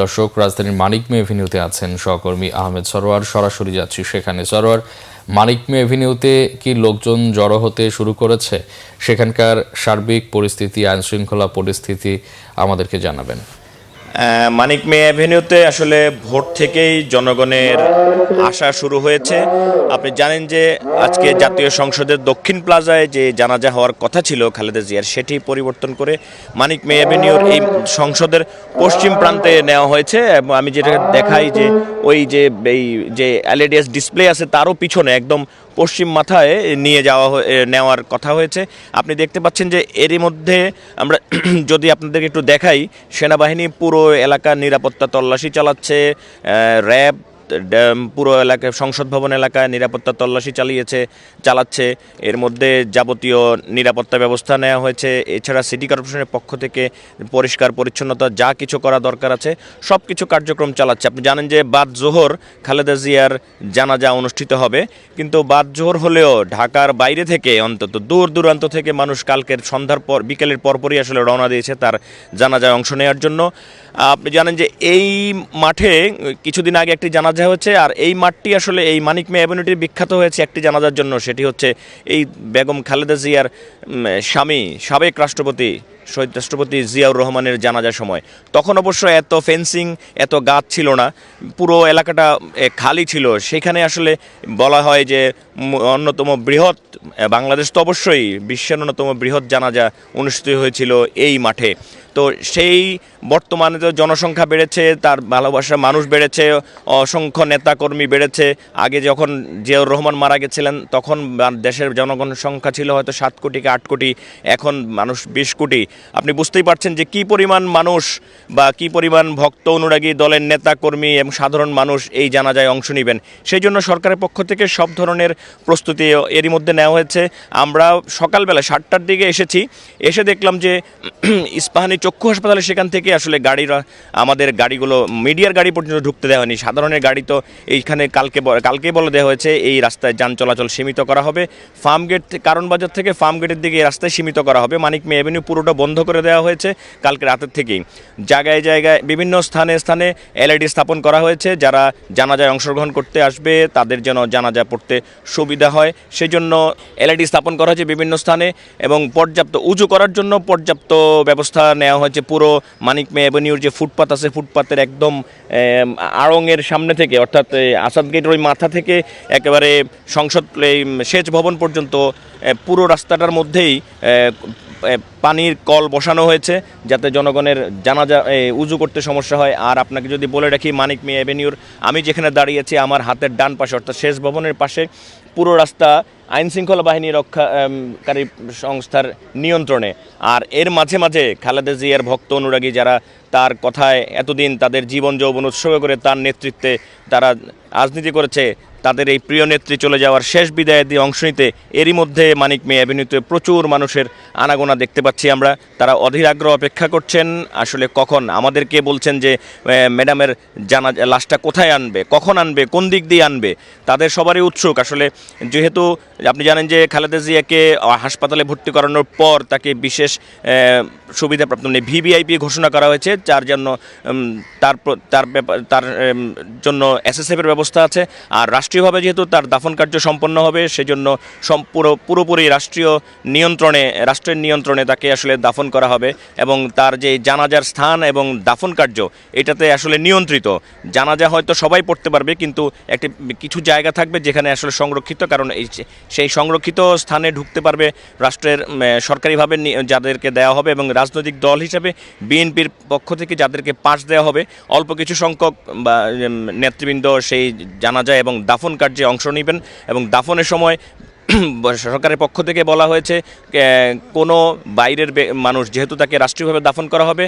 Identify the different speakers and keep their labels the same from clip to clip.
Speaker 1: দর্শক, রাজধানীর মানিক মে এভিনিউতে আছেন সহকর্মী আহমেদ সরোয়ার। সরাসরি যাচ্ছি সেখানে। সরোয়ার, মানিক মে এভিনিউতে কি লোকজন জড়ো হতে শুরু করেছে? সেখানকার সার্বিক পরিস্থিতি, আইন শৃঙ্খলা পরিস্থিতি আমাদেরকে জানাবেন।
Speaker 2: মানিক মে অ্যাভিনিউতে আসলে ভোর থেকেই জনগণের আসা শুরু হয়েছে। আপনি জানেন যে আজকে জাতীয় সংসদের দক্ষিণ প্লাজায় যে জানাজা হওয়ার কথা ছিল খালেদা জিয়ার, সেটি পরিবর্তন করে মানিক মে অ্যাভিনিউর এই সংসদের পশ্চিম প্রান্তে নেওয়া হয়েছে। এবং আমি যেটা দেখাই যে ওই যে এলইডিএস ডিসপ্লে আছে তারও পিছনে একদম পশ্চিম মাথায় নেওয়ার কথা হয়েছে। আপনি দেখতে পাচ্ছেন যে এরই মধ্যে আমরা যদি আপনাদেরকে একটু দেখাই, সেনাবাহিনী পুরো এলাকার নিরাপত্তা তল্লাশি চালাচ্ছে, র্যাব পুরো এলাকায় সংসদ ভবন এলাকায় নিরাপত্তা তল্লাশি চালাচ্ছে। এর মধ্যে যাবতীয় নিরাপত্তা ব্যবস্থা নেওয়া হয়েছে। এছাড়া সিটি কর্পোরেশনের পক্ষ থেকে পরিষ্কার পরিচ্ছন্নতা যা কিছু করা দরকার আছে সব কিছু কার্যক্রম চালাচ্ছে। আপনি জানেন যে বাদ জোহর খালেদা জিয়ার জানাজা অনুষ্ঠিত হবে, কিন্তু বাদ জোহর হলেও ঢাকার বাইরে থেকে অন্তত দূর দূরান্ত থেকে মানুষ কালকের সন্ধ্যার পর বিকেলের পরপরই আসলে রওনা দিয়েছে তার জানাজায় অংশ নেওয়ার জন্য। আপনি জানেন যে এই মাঠে কিছুদিন আগে একটি জানাজা হয়েছে, আর এই মাঠটি আসলে এই মানিক মে অ্যাভিনিউটি বিখ্যাত হয়েছে একটি জানাজার জন্য। সেটি হচ্ছে এই বেগম খালেদা জিয়ার স্বামী, সাবেক রাষ্ট্রপতি শহীদ রাষ্ট্রপতি জিয়াউর রহমানের জানাজার সময়। তখন অবশ্য এত ফেন্সিং, এত গাছ ছিল না, পুরো এলাকাটা খালি ছিল। সেখানে আসলে বলা হয় যে অন্যতম বৃহৎ, বাংলাদেশ তো অবশ্যই বিশ্বের অন্যতম বৃহৎ জানাজা অনুষ্ঠিত হয়েছিল এই মাঠে। তো সেই বর্তমানে তো জনসংখ্যা বেড়েছে, তার ভালোবাসার মানুষ বেড়েছে, অসংখ্য নেতাকর্মী বেড়েছে। আগে যখন জিয়াউর রহমান মারা গেছিলেন তখন দেশের জনগণ সংখ্যা ছিল হয়তো 7 কোটি কি 8 কোটি, এখন মানুষ 20 কোটি। আপনি বুঝতেই পারছেন যে কী পরিমাণ মানুষ বা কী পরিমাণ ভক্ত অনুরাগী দলের নেতাকর্মী এবং সাধারণ মানুষ এই জানাজায় অংশ নেবেন। সেই জন্য সরকারের পক্ষ থেকে সব ধরনের প্রস্তুতি এরই মধ্যে নেওয়া হয়েছে। আমরা সকালবেলা 7টার দিকে এসে দেখলাম যে ইস্পাহানি চক্ষু হাসপাতালে সেখান থেকে আসলে আমাদের গাড়িগুলো, মিডিয়ার গাড়ি পর্যন্ত ঢুকতে দেওয়া হয়নি। সাধারণের গাড়ি তো এইখানে কালকেই বলে দেওয়া হয়েছে এই রাস্তায় যান চলাচল সীমিত করা হবে। ফার্মগেট, কারণ বাজার থেকে ফার্মগেটের দিকে এই রাস্তায় সীমিত করা হবে। মানিক মে অ্যাভিনিউ পুরোটা বন্ধ করে দেওয়া হয়েছে কালকে রাতের থেকেই। জায়গায় জায়গায় বিভিন্ন স্থানে এলইডি স্থাপন করা হয়েছে। যারা জানাজায় অংশগ্রহণ করতে আসবে তাদের যেন জানাজা পড়তে সুবিধা হয় সেই জন্য এলইডি স্থাপন করা হয়েছে বিভিন্ন স্থানে, এবং পর্যাপ্ত উজু করার জন্য পর্যাপ্ত ব্যবস্থা নেওয়া হয়েছে। পুরো মানিক মে অ্যাভিনিউর যে ফুটপাত আছে, ফুটপাতের একদম আড়ংয়ের সামনে থেকে, অর্থাৎ আসাদ গেটের ওই মাথা থেকে একেবারে সংসদ সেচ ভবন পর্যন্ত পুরো রাস্তাটার মধ্যেই পানির কল বসানো হয়েছে যাতে জনগণের জানাজা উজু করতে সমস্যা হয়। আর আপনাকে যদি বলে রাখি, মানিক মে অ্যাভিনিউর আমি যেখানে দাঁড়িয়েছি আমার হাতের ডান পাশে, অর্থাৎ সেচ ভবনের পাশে পুরো রাস্তা আইন শৃঙ্খলা বাহিনী রক্ষাকারী সংস্থার নিয়ন্ত্রণে। আর এর মাঝে মাঝে খালেদা জিয়ার ভক্ত অনুরাগী যারা তার কথায় এতদিন তাদের জীবন যৌবন উৎসর্গ করে তার নেতৃত্বে তারা রাজনীতি করেছে, তাদের এই প্রিয় নেত্রী চলে যাওয়ার শেষ বিদায় দিয়ে অংশ নিতে এরই মধ্যে মানিক মে অ্যাভিনিউতে প্রচুর মানুষের আনাগোনা দেখতে পাচ্ছি আমরা। তারা অধীর আগ্রহ অপেক্ষা করছেন আসলে কখন আমাদেরকে বলছেন যে ম্যাডামের লাশটা কোথায় আনবে, কখন আনবে, কোন দিক দিয়ে আনবে। তাদের সবারই উৎসুক আসলে, যেহেতু আপনি জানেন যে খালেদা জিয়াকে হাসপাতালে ভর্তি করানোর পর তাকে বিশেষ সুবিধাপ্রাপ্ত মানে ভিভিআইপি ঘোষণা করা হয়েছে, যার জন্য তার জন্য এসএসএফের ব্যবস্থা আছে। আর রাষ্ট্রীয়ভাবে যেহেতু তার দাফন কার্য সম্পন্ন হবে সেজন্য পুরোপুরি রাষ্ট্রের নিয়ন্ত্রণে তাকে আসলে দাফন করা হবে, এবং তার যে জানাজার স্থান এবং দাফন কার্য এটাতে আসলে নিয়ন্ত্রিত। জানাজা হয়তো সবাই পড়তে পারবে, কিন্তু কিছু জায়গা থাকবে যেখানে আসলে সংরক্ষিত, কারণ সেই সংরক্ষিত স্থানে ঢুকতে পারবে রাষ্ট্রের সরকারিভাবে যাদেরকে দেওয়া হবে, এবং রাজনৈতিক দল হিসাবে বিএনপির পক্ষ থেকে যাদেরকে পাস দেওয়া হবে। অল্প কিছু সংখ্যক নেতৃবৃন্দ সেই জানাজা এবং দাফন কার্যে অংশ নেবেন, এবং দাফনের সময় সরকারের পক্ষ থেকে বলা হয়েছে কোনো বাইরের মানুষ, যেহেতু তাকে রাষ্ট্রীয়ভাবে দাফন করা হবে,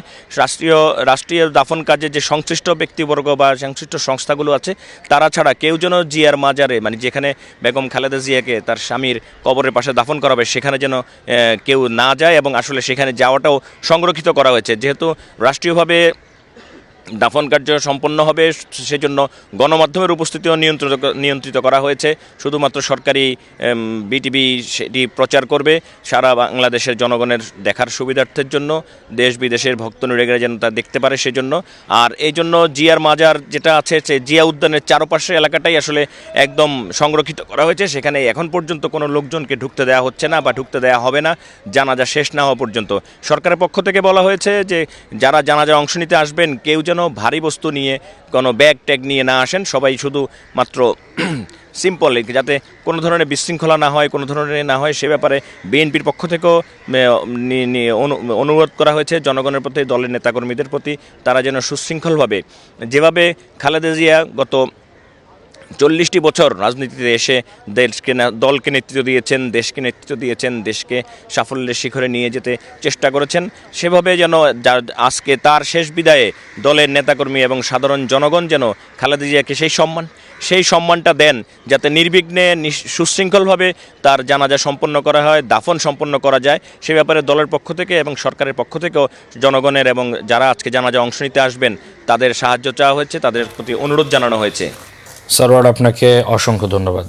Speaker 2: রাষ্ট্রীয় দাফন কাজে যে সংশ্লিষ্ট ব্যক্তিবর্গ বা সংশ্লিষ্ট সংস্থাগুলো আছে তারা ছাড়া কেউ যেন জিয়ার মাজারে, মানে যেখানে বেগম খালেদা জিয়াকে তার স্বামীর কবরের পাশে দাফন করা হবে সেখানে যেন কেউ না যায়, এবং আসলে সেখানে যাওয়াটাও সংরক্ষিত করা হয়েছে। যেহেতু রাষ্ট্রীয়ভাবে দাফন কার্য সম্পন্ন হবে, সেজন্য গণমাধ্যমের উপস্থিতিও নিয়ন্ত্রিত করা হয়েছে। শুধুমাত্র সরকারি বিটিভি সেটি প্রচার করবে সারা বাংলাদেশের জনগণের দেখার সুবিধার্থের জন্য, দেশ বিদেশের ভক্ত নুরেগেরা যেন তা দেখতে পারে সেজন্য। আর এই জন্য জিয়ার মাজার যেটা আছে, সে জিয়া উদ্যানের চারপাশের এলাকাটাই আসলে একদম সংরক্ষিত করা হয়েছে। সেখানে এখন পর্যন্ত কোনো লোকজনকে ঢুকতে দেওয়া হচ্ছে না বা ঢুকতে দেওয়া হবে না জানাজা শেষ না হওয়া পর্যন্ত। সরকারের পক্ষ থেকে বলা হয়েছে যে যারা জানাজায় অংশ নিতে আসবেন কেউ যেন ভারী বস্তু নিয়ে, কোনো ব্যাগ ট্যাগ নিয়ে না আসেন, সবাই শুধু মাত্র সিম্পল, যাতে কোনো ধরনের বিশৃঙ্খলা না হয়, কোনো ধরনের না হয় সে ব্যাপারে বিএনপির পক্ষ থেকেও অনুরোধ করা হয়েছে জনগণের প্রতি, দলের নেতাকর্মীদের প্রতি, তারা যেন সুশৃঙ্খলভাবে, যেভাবে খালেদা জিয়া গত 40টি বছর রাজনীতিতে এসে দলকে নেতৃত্ব দিয়েছেন, দেশকে নেতৃত্ব দিয়েছেন, দেশকে সাফল্যের শিখরে নিয়ে যেতে চেষ্টা করেছেন, সেভাবে যেন আজকে তার শেষ বিদায়ে দলের নেতাকর্মী এবং সাধারণ জনগণ যেন খালেদা জিয়াকে সেই সম্মানটা দেন, যাতে নির্বিঘ্নে সুশৃঙ্খলভাবে তার জানাজা সম্পন্ন করা হয়, দাফন সম্পন্ন করা যায়। সে ব্যাপারে দলের পক্ষ থেকে এবং সরকারের পক্ষ থেকেও জনগণের এবং যারা আজকে জানাজা অংশ নিতে আসবেন তাদের সাহায্য চাওয়া হয়েছে, তাদের প্রতি অনুরোধ জানানো হয়েছে।
Speaker 1: সরোয়ার, আপনাকে অসংখ্য ধন্যবাদ।